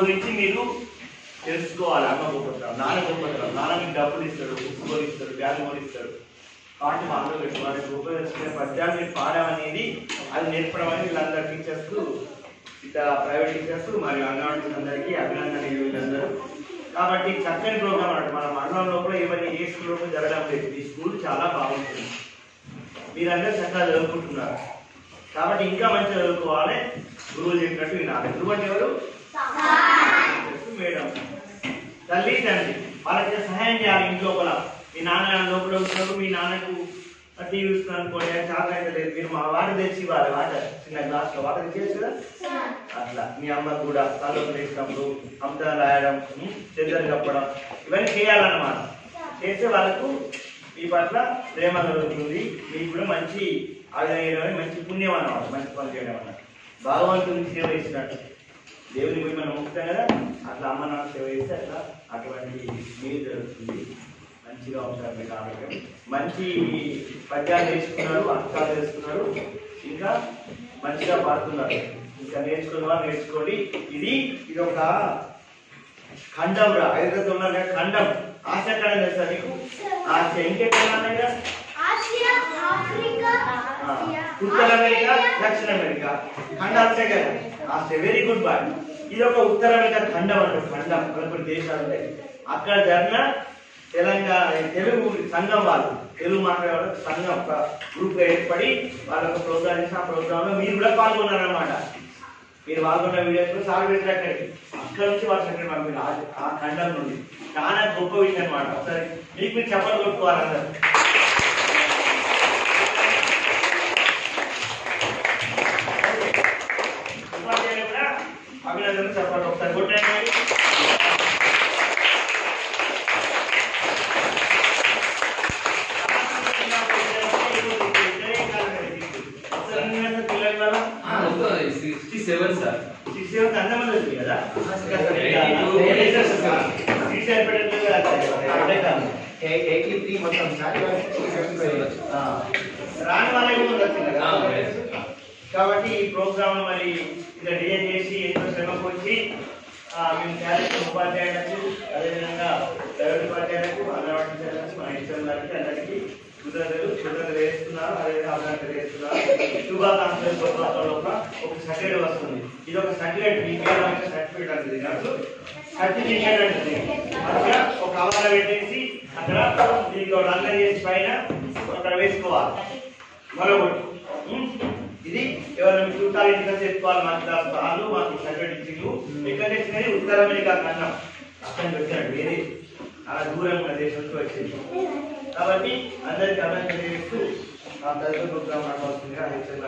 గురించి మీరు తెలుసుకోవాలి. అమ్మ గొప్పతనం, నాన్న గొప్పతనం. నాన్న మీకు డబ్బులు ఇస్తాడు, బుక్స్ కొనిస్తాడు, బ్యాగ్ కొనిస్తాడు. కాబట్టి మాలో వాళ్ళకి ఉపయోగించుకునే పద్యాలు మీరు పాడమనేది అది నేర్పడం అనేది వీళ్ళందరూ టీచర్స్, ఇట్లా ప్రైవేట్ టీచర్స్ మరియు అంగన్వాడీ అందరికీ అభినందనలు వీళ్ళందరూ. కాబట్టి చక్కని ప్రోగ్రామ్ అన్నట్టు మన మండలం లోపల ఇవన్నీ ఏ స్కూల్లో జరగడం లేదు. ఈ స్కూల్ చాలా బాగుంటుంది, మీరందరూ చక్కగా చదువుకుంటున్నారు. కాబట్టి ఇంకా మంచిగా చదువుకోవాలి, గురువులు చెప్పినట్టు వినాలి. గురువు అంటే ఎవరు? మేడం, తల్లి తండ్రి. వాళ్ళకి సహాయం చేయాలి. ఇంట్లో మీ నాన్న లోపల వచ్చినప్పుడు మీ నాన్నకు టీవీ చూస్తున్నాను అనుకోండి, చాలా అయితే లేదు, మీరు మా వాటర్ తెచ్చి ఇవ్వాలి. వాటర్ చిన్న గ్లాస్లో వాటర్ తెచ్చేసి కదా. అట్లా మీ అమ్మకు కూడా తల్లోకి తెచ్చినప్పుడు అమ్మతో రాయడం, చెద్దరు కప్పడం ఇవన్నీ చేయాలన్నమాట. చేస్తే వాళ్ళకు మీ పట్ల ప్రేమ కలుగుతుంది, మీకు కూడా మంచి ఆదాయం, మంచి పుణ్యం అన్నమాట. మంచి పని చేయడం అన్నమాట. భగవంతుని సేవ చేసినట్టు దేవుని పోయి మనం మొక్కుతాం కదా, అట్లా అమ్మ నాన్న సేవ చేస్తే అట్లా అటువంటి మీరు జరుగుతుంది. మంచిగా ఉంటారు కాబట్టి మంచి పద్యాలు నేర్చుకున్నారు, అర్థాలు తెలుసుకున్నారు, ఇంకా మంచిగా పాడుతున్నారు. ఇంకా నేర్చుకున్న వాళ్ళు నేర్చుకోండి. ఇది ఒక ఖండం రా, ఐదుతో ఉన్న ఖండం. ఆసియా ఖండం తెలుసా మీకు? ఆసియా ఇంకెక్కడ ఉత్తర అమెరికా, దక్షిణ అమెరికా ఖండాలు కదా. Asia very good boy. ఇది ఒక ఉత్తర అమెరికా ఖండం అంటారు. ఖండం కొన్ని దేశాలు ఉంటాయి. అక్కడ జరిగిన తెలంగాణ తెలుగు సంఘం వాళ్ళు, తెలుగు మాట్లాడే సంఘం ఒక గ్రూప్ గా ఏర్పడి వాళ్ళకు ప్రోగ్రామ్ చేసి ఆ ప్రోగ్రామ్ లో మీరు కూడా పాల్గొన్నారనమాట. మీరు పాల్గొన్న వీడియోస్ సార్ పెట్టినట్టు అక్కడ నుంచి వాళ్ళు సెకండ్ పంపిణీ ఆ ఖండం నుండి చాలా గొప్ప విషయం అనమాట. ఒకసారి మీకు మీరు చెప్పలు కొట్టుకోవాలి అందరు. ఉపాధ్యాయులు కూడా అభినందనలు చెప్పాలి. ఒకసారి కొట్టండి. అందమంది వచ్చింది కదా, రాని వాళ్ళకి ముందు వచ్చింది కదా. కాబట్టి ఈ ప్రోగ్రామ్ మరి ఇలా డిజైన్ చేసి ఎంతో శ్రమకు వచ్చి మేము క్యారెక్టర్ ఉపాధ్యాయులకు, అదేవిధంగా ప్రైవేట్ ఉపాధ్యాయులకు, అంగన్వాడీ టీచర్లకు, మన ఇష్టం గారికి అందరికీ కృతజ్ఞతలు వేస్తున్నారు. అదేవిధంగా అభినందనలు వేస్తున్నారు. శుభాకాంక్షలు. ప్రోగ్రాంలో ఒక సర్టిఫికేట్ వస్తుంది. ఇది ఒక సర్టిఫికేట్, సర్టిఫికేట్ అనేది కాదు, సర్టిఫికేట్ అంటే అక్కడ ఒక కవర్ పెట్టేసి అక్కడ మీకు రంగం చేసి పైన అక్కడ వేసుకోవాలి. మరొకటి ఇది ఎవరైనా మీ చుట్టాలు ఇంటికి చెప్పుకోవాలి. మాకు వాళ్ళు మాకు సర్టిఫికేట్ ఇచ్చిండ్రు. ఎక్కడ తెచ్చినది? ఉత్తర అమెరికా ఖండం. అక్కడ వచ్చినట్టు వేరే అలా దూరం ఉన్న దేశంతో వచ్చింది. కాబట్టి అందరికీ అభినందనలు చేస్తూ ఆ తరగతి ప్రోగ్రాం నడవాల్సిందిగా హెచ్చరిక.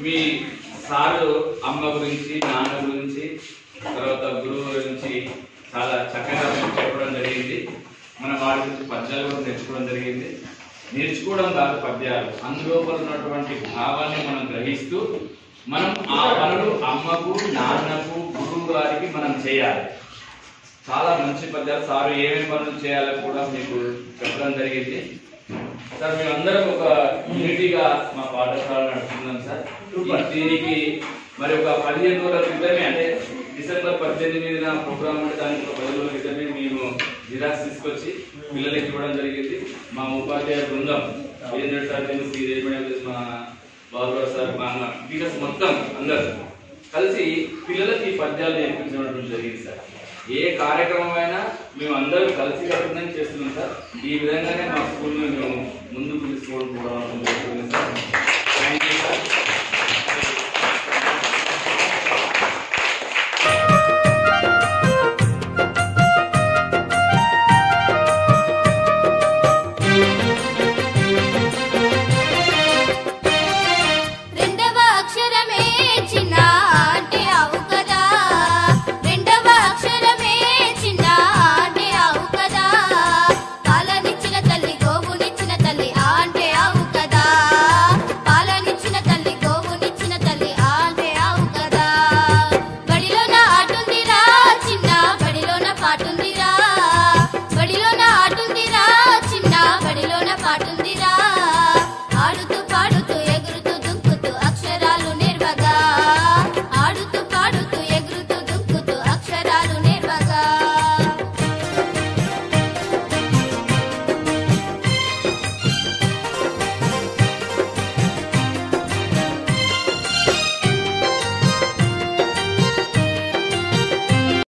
మీ సారు అమ్మ గురించి, నాన్న గురించి, తర్వాత గురువు గురించి చాలా చక్కగా చెప్పడం జరిగింది. మనం వాటి గురించి పద్యాలు కూడా నేర్చుకోవడం జరిగింది. నేర్చుకోవడం కాదు పద్యాలు, అందులో ఉన్నటువంటి భావాన్ని మనం గ్రహిస్తూ మనం ఆ పనులు అమ్మకు, నాన్నకు, గురువు గారికి మనం చేయాలి. చాలా మంచి పద్యాలు. సారు ఏమేమి పనులు చేయాలో కూడా మీకు చెప్పడం జరిగింది. సార్ మేమందరం ఒక యూనిటీగా మా పాఠశాల నడుపుతున్నాం సార్. దీనికి మరి ఒక 15 రోజుల క్రితమే, అంటే డిసెంబర్ 18న ప్రోగ్రామ్ ఉంటే దానికి ఒక 10 రోజుల క్రితమే మేము జిరాక్స్ తీసుకొచ్చి పిల్లలకి ఇవ్వడం జరిగింది. మా ఉపాధ్యాయ బృందం ఏంటంటే సార్, నేను మా బాబురావు సార్, మా టీచర్స్ మొత్తం అందరు కలిసి పిల్లలకి పద్యాలు నేర్పించడం జరిగింది సార్. ఏ కార్యక్రమం అయినా మేము అందరూ కలిసి కట్టుకుని చేస్తున్నాం సార్. ఈ విధంగానే మా స్కూల్లో మేము